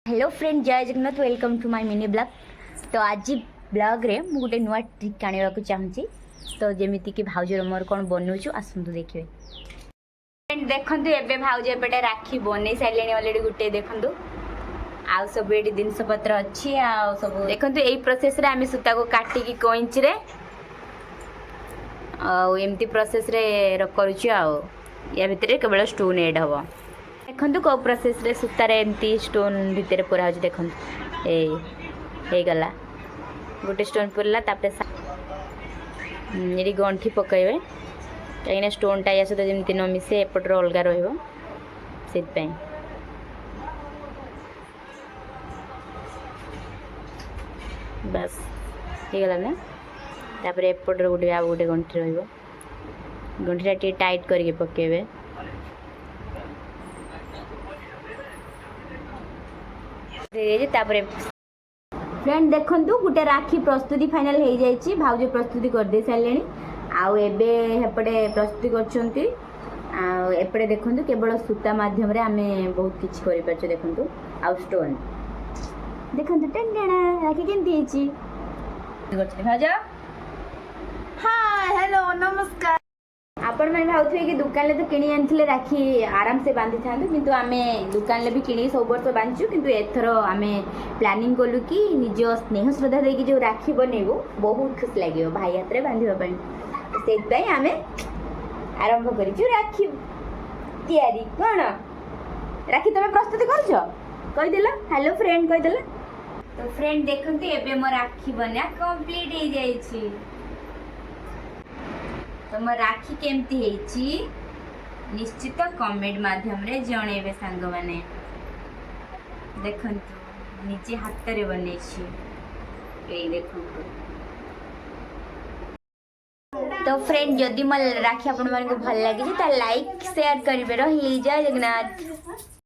Hello friend जय Jagannath welcome to my mini blog. तो आज ब्लॉग रे मु गोटे नुआ ट्रिक आने को चाहूँगी। तो जमीती कि भाउजर मोर कौन बनौछु आसतु देखिए। फ्रेंड देखंतु एबे भाउज एपटे राखी बनै साइलेनी ऑलरेडी गोटे देखंतु आउ सब एडी जिनस पत्र अच्छी आ सब देखंतु एई प्रोसेस रे आमे सूता को काटी की कोइंच रे आ एमती प्रोसेस रे करूछु आ या भितरे केवल स्टोन ऐड हबो। देखो कौ प्रोसेस रे सूतार एमती स्टोन भितर पूरा हो देखो ये गला गोटे स्टोन पूरला ये गंठी पकड़े कहीं स्टोन टा या सहित जमी न मिसे एपटर अलग रही बस हो गला ना तापर एपटर गोटे आ गोटे गंठी रंठीटा टे टाइट करके पकेबे। फ्रेंड देखु गोटे राखी प्रस्तुति फाइनल हो जाए भाउज प्रस्तुति कर दे सारे आउे प्रस्तुति करपटे देखु केवल सूता मध्यम आमे बहुत किसी कर देखु आउ स्टोन देखु राखी केमती भाउज। हाय हेलो नमस्कार। आपण मैंने भावुए कि दुकान तो किणी आनी राखी आराम से बांधि था किंतु आमे दुकान भी किणी सब वर्ष बांधु किंतु एथर आमे प्लानिंग कलु कि निज स्नेह श्रद्धा देकी जो राखी बनइबू बहुत खुश लगे भाई हाथ में बांधवाई से आमे आरंभ करूँ राखी तैयारी कौन राखी तुम प्रस्तुत करदेल हेलो फ्रेंड कहीदेल। तो फ्रेंड देखते एबे मो राखी बना कंप्लीट हो जाए। तुम राखी केमती है निश्चित कमेंट माध्यम रे जणेबे सांग माने देखंतु निजे हाथ रे बनै छी ए देखंतु। तो फ्रेंड जदि मोर राखी आपण मानको भल लागी त लाइक शेयर करिवे रही जय जगन्नाथ।